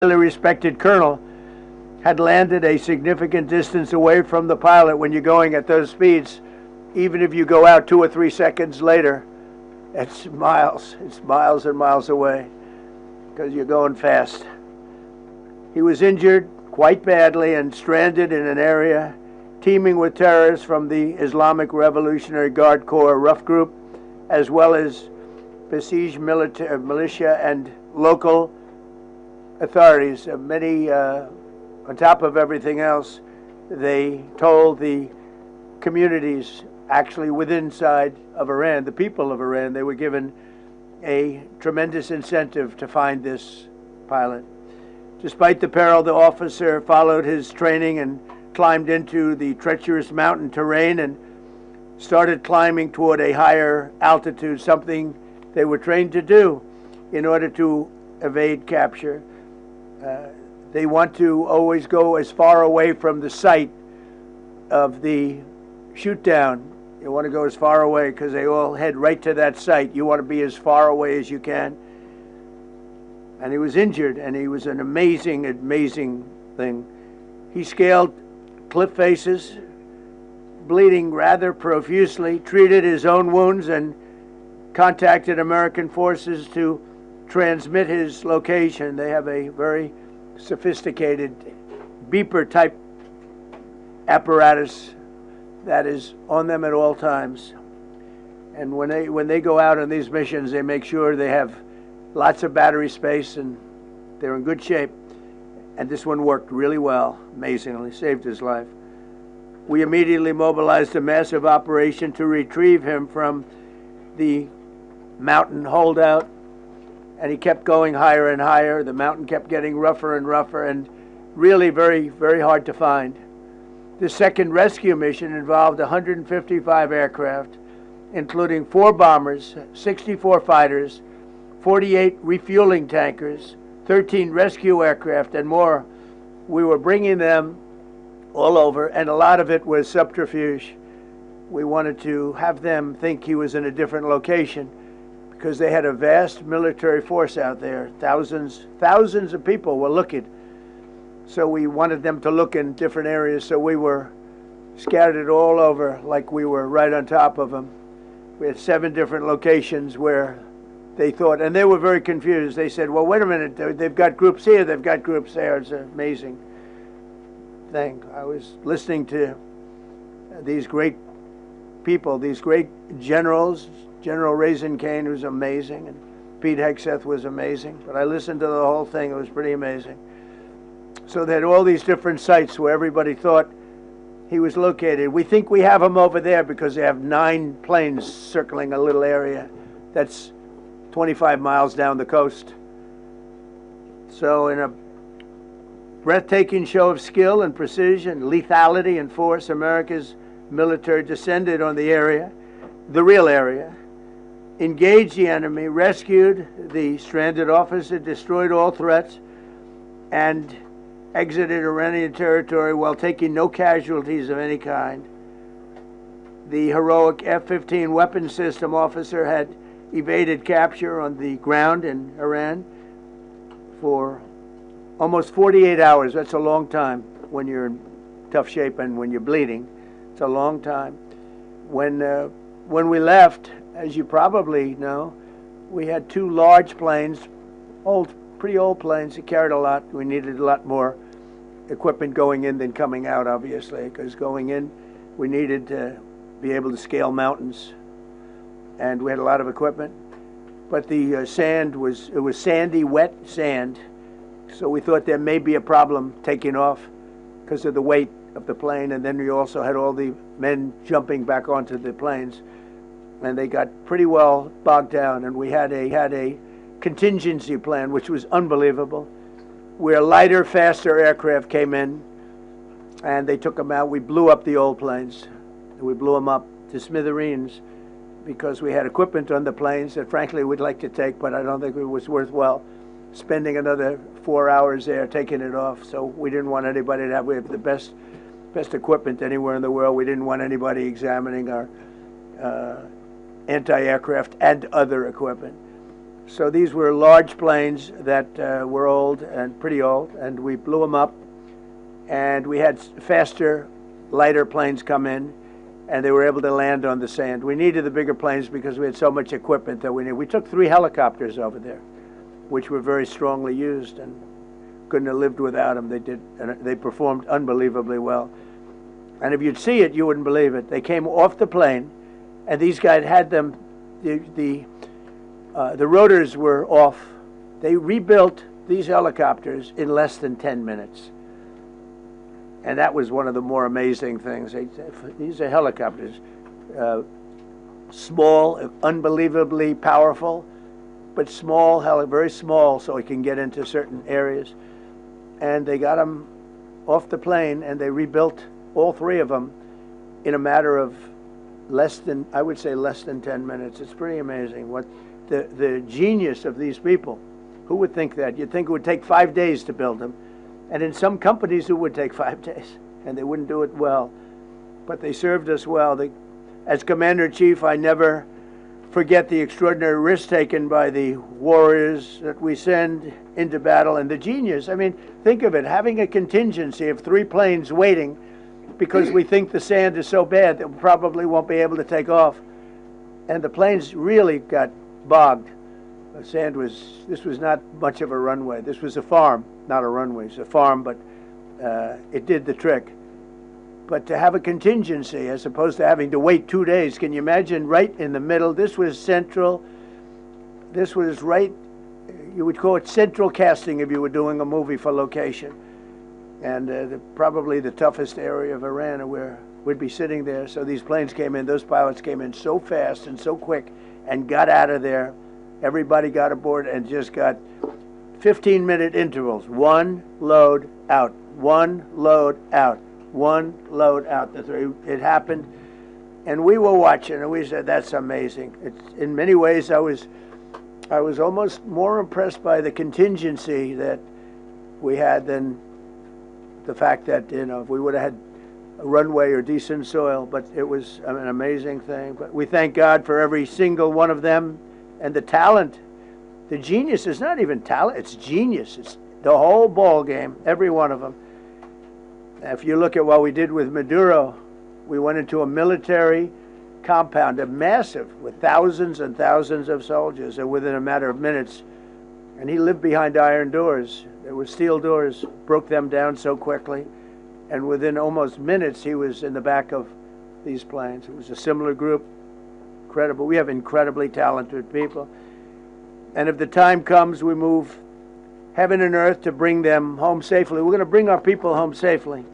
highly respected colonel had landed a significant distance away from the pilot. When you're going at those speeds, even if you go out 2 or 3 seconds later, it's miles and miles away because you're going fast. He was injured quite badly and stranded in an area teeming with terrorists from the Islamic Revolutionary Guard Corps rough group, as well as besieged militia and local authorities. Many, on top of everything else, they told the communities actually within inside of Iran, the people of Iran, they were given a tremendous incentive to find this pilot. Despite the peril, the officer followed his training and climbed into the treacherous mountain terrain and started climbing toward a higher altitude, something they were trained to do in order to evade capture. They want to always go as far away from the site of the shoot down. You want to go as far away because they all head right to that site. You want to be as far away as you can. And he was injured, and he was an amazing, amazing thing. He scaled cliff faces, bleeding rather profusely, treated his own wounds, and contacted American forces to transmit his location. They have a very sophisticated beeper-type apparatus that is on them at all times. And when they go out on these missions, they make sure they have lots of battery space and they're in good shape. And this one worked really well, amazingly, saved his life. We immediately mobilized a massive operation to retrieve him from the mountain holdout, and he kept going higher and higher. The mountain kept getting rougher and rougher and really very, very hard to find. The second rescue mission involved 155 aircraft, including 4 bombers, 64 fighters, 48 refueling tankers, 13 rescue aircraft, and more. We were bringing them all over, and a lot of it was subterfuge. We wanted to have them think he was in a different location because they had a vast military force out there. Thousands of people were looking. So we wanted them to look in different areas, so we were scattered all over like we were right on top of them. We had 7 different locations where they thought, and they were very confused. They said, well, wait a minute, they've got groups here, they've got groups there. It's an amazing thing. I was listening to these great people, these great generals. General Raisin Kane was amazing, and Pete Hegseth was amazing. But I listened to the whole thing. It was pretty amazing. So they had all these different sites where everybody thought he was located. We think we have him over there because they have 9 planes circling a little area that's 25 miles down the coast. So in a breathtaking show of skill and precision, lethality and force, America's military descended on the area, the real area, engaged the enemy, rescued the stranded officer, destroyed all threats, and exited Iranian territory while taking no casualties of any kind. The heroic F-15 weapons system officer had evaded capture on the ground in Iran for almost 48 hours. That's a long time when you're in tough shape and when you're bleeding. It's a long time. When we left, as you probably know, we had 2 large planes, pretty old planes that carried a lot. We needed a lot more equipment going in than coming out, obviously, because going in, we needed to be able to scale mountains, and we had a lot of equipment. But the sand was sandy, wet sand, so we thought there may be a problem taking off because of the weight of the plane, and then we also had all the men jumping back onto the planes, and they got pretty well bogged down, and we had a contingency plan, which was unbelievable, where lighter, faster aircraft came in, and they took them out. We blew up the old planes. We blew them up to smithereens because we had equipment on the planes that, frankly, we'd like to take, but I don't think it was worthwhile spending another 4 hours there taking it off. So we didn't want anybody to have, we have the best equipment anywhere in the world. We didn't want anybody examining our anti-aircraft and other equipment. So these were large planes that were old and pretty old, and we blew them up, and we had faster, lighter planes come in, and they were able to land on the sand. We needed the bigger planes because we had so much equipment that we needed. We took 3 helicopters over there, which were very strongly used, and couldn't have lived without them. They did, and they performed unbelievably well. And if you'd see it, you wouldn't believe it. They came off the plane, and these guys had them, the rotors were off. They rebuilt these helicopters in less than 10 minutes. And that was one of the more amazing things. These are helicopters, small, unbelievably powerful, but small, very small, so it can get into certain areas. And they got them off the plane, and they rebuilt all 3 of them in a matter of I would say less than 10 minutes. It's pretty amazing what the genius of these people. Who would think that? You'd think it would take 5 days to build them. And in some companies it would take 5 days, and they wouldn't do it well. But they served us well. As Commander-in-Chief, I never forget the extraordinary risk taken by the warriors that we send into battle, and the genius. I mean, think of it, having a contingency of 3 planes waiting because we think the sand is so bad that we probably won't be able to take off. And the planes really got bogged. The sand this was not much of a runway. This was a farm, not a runway. It's a farm, but it did the trick. But to have a contingency as opposed to having to wait 2 days, can you imagine, right in the middle? This was central. This was right, you would call it central casting if you were doing a movie for location. And probably the toughest area of Iran where we'd be sitting there. So these planes came in, those pilots came in so fast and so quick and got out of there. Everybody got aboard and just got 15-minute intervals. 1 load out, 1 load out, 1 load out. It happened, and we were watching, and we said, "That's amazing." In many ways, I was almost more impressed by the contingency that we had than the fact that if we would have had a runway or decent soil. But it was an amazing thing. But we thank God for every single one of them. And the talent, the genius is not even talent, it's genius. It's the whole ball game, every one of them. If you look at what we did with Maduro, we went into a military compound, a massive, with thousands and thousands of soldiers, and within a matter of minutes, and he lived behind iron doors. There were steel doors, broke them down so quickly, and within almost minutes, he was in the back of these planes. It was a similar group. Incredible. We have incredibly talented people. And if the time comes, we move heaven and earth to bring them home safely. We're going to bring our people home safely.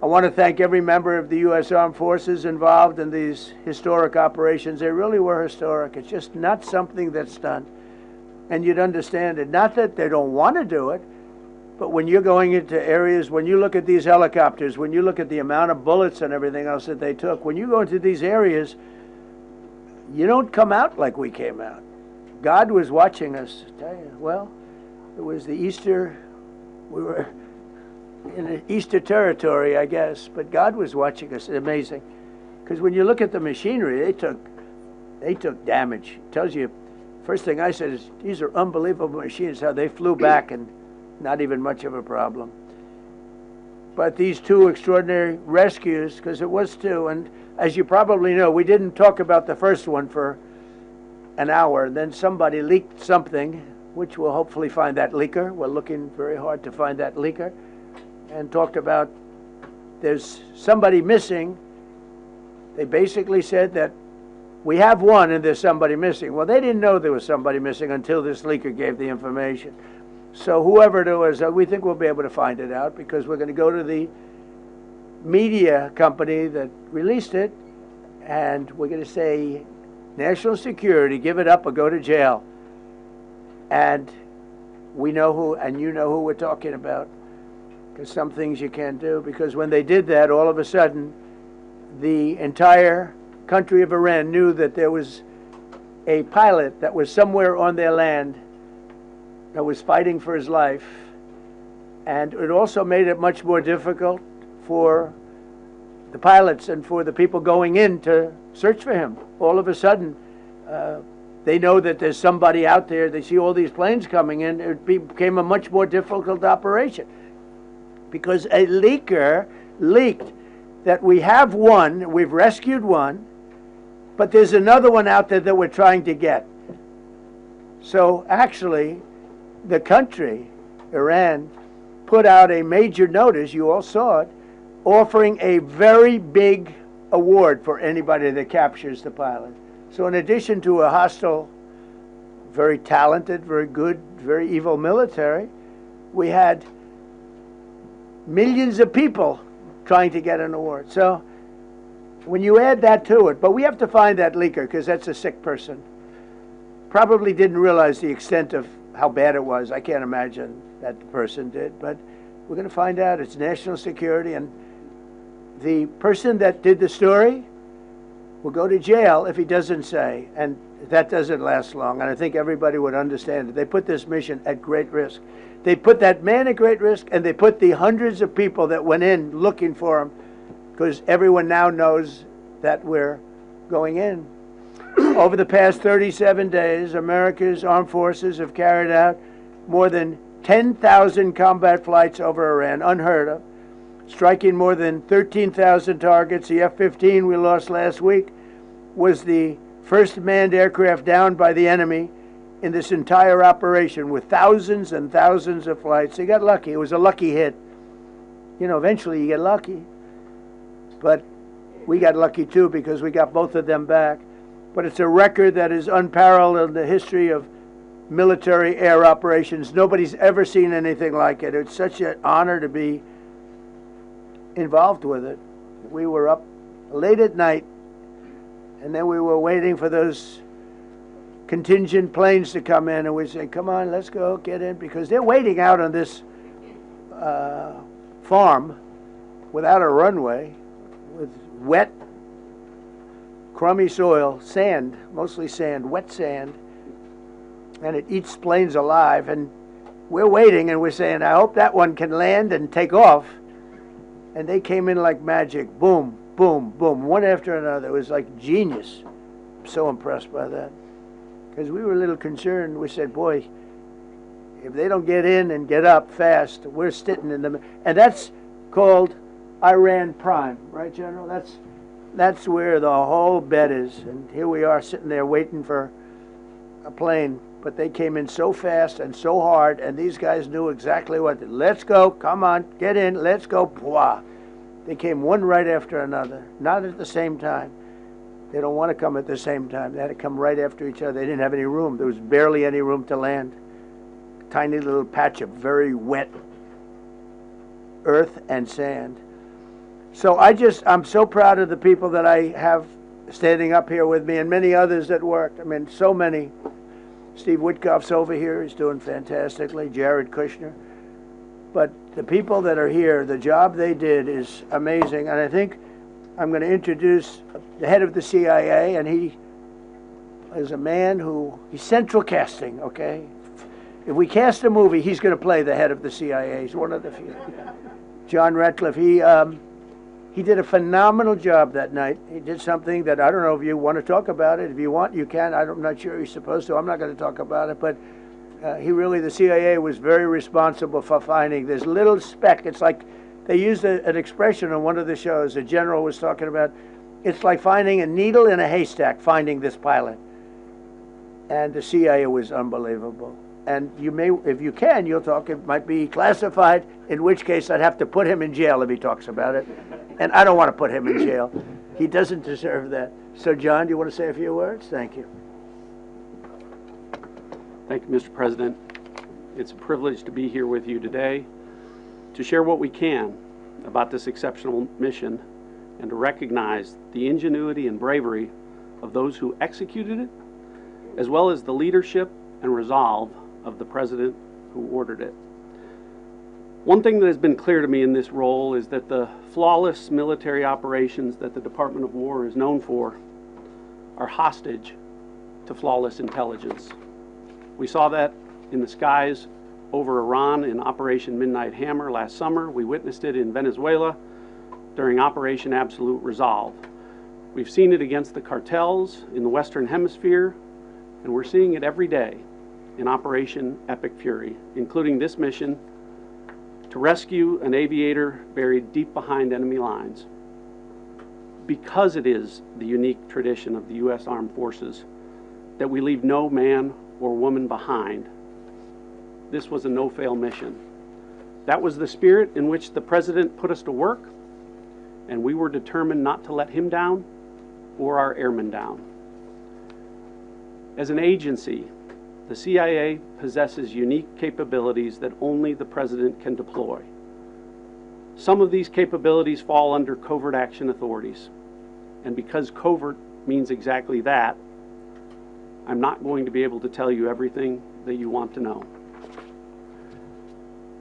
I want to thank every member of the U.S. Armed Forces involved in these historic operations. They really were historic. It's just not something that's done. And you'd understand it. Not that they don't want to do it, but when you're going into areas, when you look at these helicopters, when you look at the amount of bullets and everything else that they took, when you go into these areas, you don't come out like we came out. God was watching us. Tell you, well, it was the Easter, we were in the Easter territory, I guess, but God was watching us. It's amazing. Because when you look at the machinery, they took damage. It tells you, first thing I said is, these are unbelievable machines, how they flew back and not even much of a problem. But these 2 extraordinary rescues, because it was 2, and as you probably know, we didn't talk about the first one for an hour, and then somebody leaked something, which we'll hopefully find that leaker. We're looking very hard to find that leaker, and talked about there's somebody missing. They basically said that we have one and there's somebody missing. Well, they didn't know there was somebody missing until this leaker gave the information. So whoever it was, we think we'll be able to find it out, because we're going to go to the media company that released it, and we're going to say, national security, give it up or go to jail. And we know who, and you know who we're talking about, because some things you can't do. Because when they did that, all of a sudden, the entire country of Iran knew that there was a pilot that was somewhere on their land that was fighting for his life. And it also made it much more difficult for the pilots and for the people going in to search for him. All of a sudden, they know that there's somebody out there. They see all these planes coming in. It became a much more difficult operation because a leaker leaked that we have one, we've rescued one, but there's another one out there that we're trying to get. So actually, the country, Iran, put out a major notice, you all saw it, offering a very big award for anybody that captures the pilot. So in addition to a hostile, very talented, very good, very evil military, we had millions of people trying to get an award. So when you add that to it, but we have to find that leaker because that's a sick person. Probably didn't realize the extent of how bad it was. I can't imagine that the person did, but we're going to find out. It's national security, and the person that did the story will go to jail if he doesn't say, and that doesn't last long, and I think everybody would understand it. They put this mission at great risk. They put that man at great risk, and they put the hundreds of people that went in looking for him, because everyone now knows that we're going in. Over the past 37 days, America's armed forces have carried out more than 10,000 combat flights over Iran, unheard of, striking more than 13,000 targets. The F-15 we lost last week was the first manned aircraft downed by the enemy in this entire operation, with thousands and thousands of flights. They got lucky. It was a lucky hit. You know, eventually you get lucky. But we got lucky too because we got both of them back. But it's a record that is unparalleled in the history of military air operations. Nobody's ever seen anything like it. It's such an honor to be involved with it. We were up late at night, and then we were waiting for those contingent planes to come in, and we said, come on, let's go, get in, because they're waiting out on this farm without a runway, with wet, crummy soil, sand, mostly sand, wet sand, and it eats planes alive, and we're waiting, and we're saying, I hope that one can land and take off. And they came in like magic, boom, boom, boom, one after another. It was like genius. I'm so impressed by that. Because we were a little concerned. We said, boy, if they don't get in and get up fast, we're sitting in them. And that's called Iran Prime, right, General? That's where the whole bet is. And here we are sitting there waiting for a plane. But they came in so fast and so hard, and these guys knew exactly what. Let's go, come on, get in, let's go. Bwah. They came one right after another, not at the same time. They don't want to come at the same time. They had to come right after each other. They didn't have any room. There was barely any room to land. A tiny little patch of very wet earth and sand. So I'm so proud of the people that I have standing up here with me, and many others that worked. I mean, so many. Steve Witkoff's over here. He's doing fantastically. Jared Kushner. But the people that are here, the job they did is amazing. And I think I'm going to introduce the head of the CIA, and he is a man who, he's central casting, okay? If we cast a movie, he's going to play the head of the CIA. He's one of the few. John Ratcliffe, he did a phenomenal job that night. He did something that I don't know if you want to talk about it. If you want, you can. I'm not sure you're supposed to. I'm not going to talk about it. But the CIA was very responsible for finding this little speck. It's like they used an expression on one of the shows. The general was talking about, it's like finding a needle in a haystack, finding this pilot. And the CIA was unbelievable. And you may, if you can, you'll talk. It might be classified, in which case I'd have to put him in jail if he talks about it. And I don't want to put him in jail. He doesn't deserve that. So, John, do you want to say a few words? Thank you. Thank you, Mr. President. It's a privilege to be here with you today to share what we can about this exceptional mission and to recognize the ingenuity and bravery of those who executed it, as well as the leadership and resolve of the President who ordered it. One thing that has been clear to me in this role is that the flawless military operations that the Department of War is known for are hostage to flawless intelligence. We saw that in the skies over Iran in Operation Midnight Hammer last summer. We witnessed it in Venezuela during Operation Absolute Resolve. We've seen it against the cartels in the Western Hemisphere And we're seeing it every day in Operation Epic Fury, including this mission to rescue an aviator buried deep behind enemy lines. Because it is the unique tradition of the U.S. Armed Forces that we leave no man or woman behind, this was a no-fail mission. That was the spirit in which the President put us to work, and we were determined not to let him down or our airmen down. As an agency, the CIA possesses unique capabilities that only the President can deploy. Some of these capabilities fall under covert action authorities. And because covert means exactly that, I'm not going to be able to tell you everything that you want to know.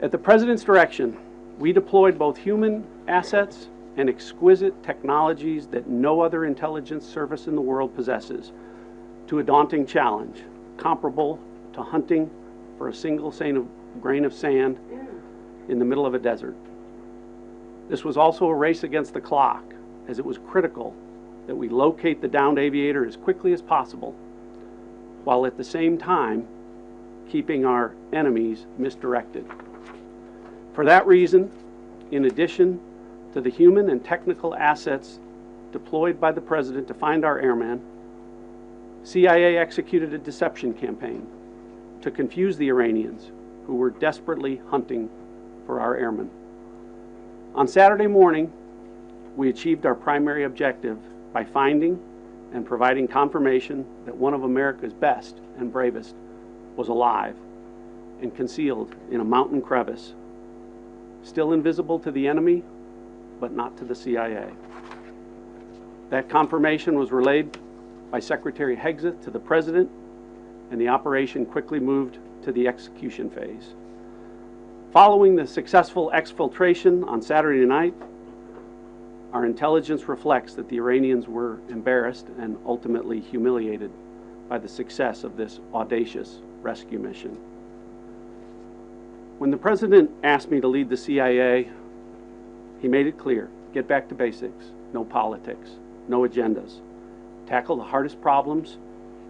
At the President's direction, we deployed both human assets and exquisite technologies that no other intelligence service in the world possesses to a daunting challenge, comparable to hunting for a single grain of sand in the middle of a desert. This was also a race against the clock, as it was critical that we locate the downed aviator as quickly as possible, while at the same time keeping our enemies misdirected. For that reason, in addition to the human and technical assets deployed by the President to find our airmen, CIA executed a deception campaign to confuse the Iranians who were desperately hunting for our airmen. On Saturday morning, we achieved our primary objective by finding and providing confirmation that one of America's best and bravest was alive and concealed in a mountain crevice, still invisible to the enemy, but not to the CIA. That confirmation was relayed by Secretary Hegseth to the President, and the operation quickly moved to the execution phase. Following the successful exfiltration on Saturday night, our intelligence reflects that the Iranians were embarrassed and ultimately humiliated by the success of this audacious rescue mission. When the President asked me to lead the CIA, he made it clear: get back to basics, no politics, no agendas, tackle the hardest problems,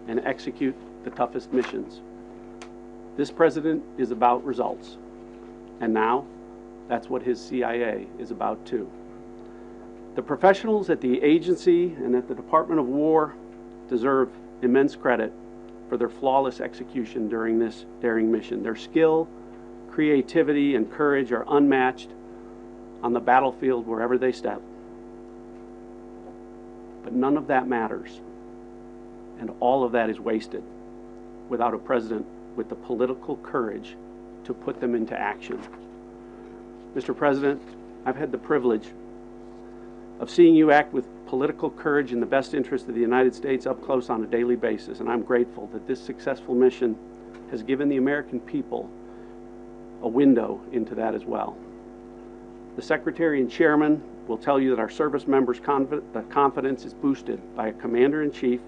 and execute the toughest missions. This President is about results, and now that's what his CIA is about too. The professionals at the agency and at the Department of War deserve immense credit for their flawless execution during this daring mission. Their skill, creativity, and courage are unmatched on the battlefield wherever they step. But none of that matters, and all of that is wasted without a President with the political courage to put them into action. Mr. President, I've had the privilege of seeing you act with political courage in the best interest of the United States up close on a daily basis, and I'm grateful that this successful mission has given the American people a window into that as well. The Secretary and Chairman will tell you that our service members' confidence is boosted by a Commander-in-Chief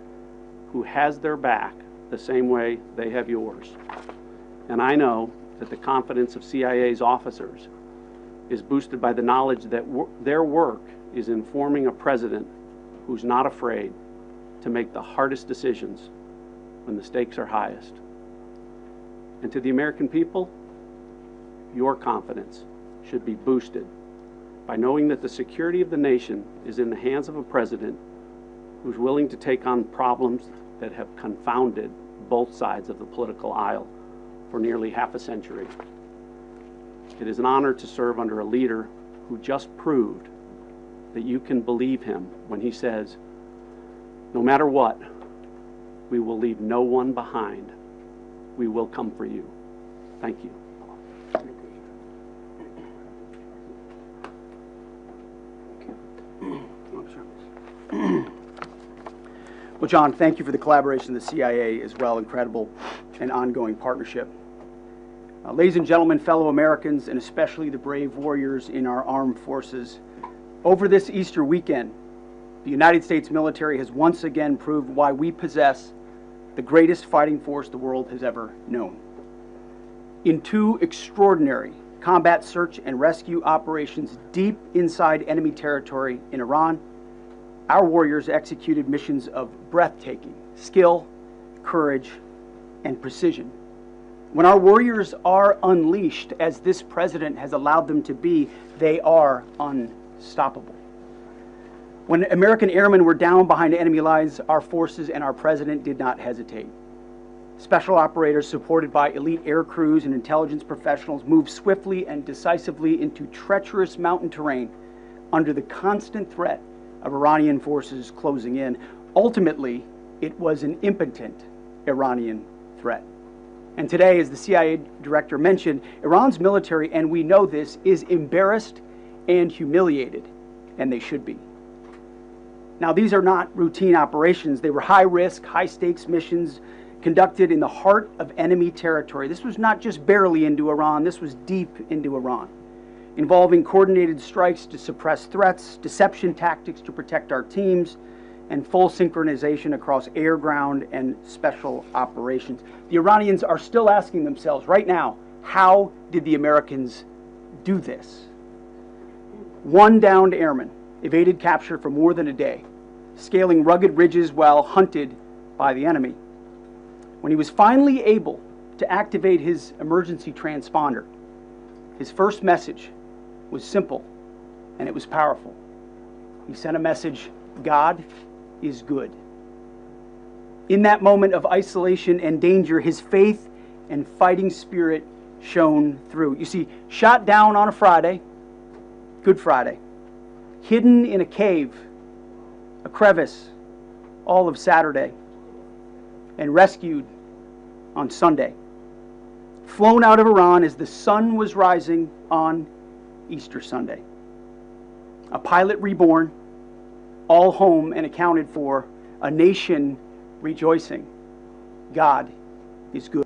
who has their back the same way they have yours. And I know that the confidence of CIA's officers is boosted by the knowledge that their work is informing a President who's not afraid to make the hardest decisions when the stakes are highest. And to the American people, your confidence should be boosted by knowing that the security of the nation is in the hands of a President who's willing to take on problems that have confounded both sides of the political aisle for nearly half a century. It is an honor to serve under a leader who just proved that you can believe him when he says, no matter what, we will leave no one behind. We will come for you. Thank you. Well, John, thank you for the collaboration of the CIA as well. Incredible and ongoing partnership. Ladies and gentlemen, fellow Americans, and especially the brave warriors in our armed forces, over this Easter weekend, the United States military has once again proved why we possess the greatest fighting force the world has ever known. In two extraordinary combat search and rescue operations deep inside enemy territory in Iran, our warriors executed missions of breathtaking skill, courage, and precision. When our warriors are unleashed, as this president has allowed them to be, they are unstoppable. When American airmen were down behind enemy lines, our forces and our president did not hesitate. Special operators supported by elite air crews and intelligence professionals moved swiftly and decisively into treacherous mountain terrain under the constant threat of Iranian forces closing in. Ultimately, it was an impotent Iranian threat. And today, as the CIA director mentioned, Iran's military, and we know this, is embarrassed and humiliated, and they should be. Now, these are not routine operations. They were high-risk, high-stakes missions conducted in the heart of enemy territory. This was not just barely into Iran, this was deep into Iran, involving coordinated strikes to suppress threats, deception tactics to protect our teams, and full synchronization across air, ground, and special operations. The Iranians are still asking themselves right now, how did the Americans do this? One downed airman evaded capture for more than a day, scaling rugged ridges while hunted by the enemy. When he was finally able to activate his emergency transponder, his first message was simple, and it was powerful. He sent a message, God is good. In that moment of isolation and danger, his faith and fighting spirit shone through. You see, shot down on a Friday, Good Friday, hidden in a cave, a crevice, all of Saturday, and rescued on Sunday. Flown out of Iran as the sun was rising on Easter Sunday. A pilot reborn, all home and accounted for, a nation rejoicing. God is good.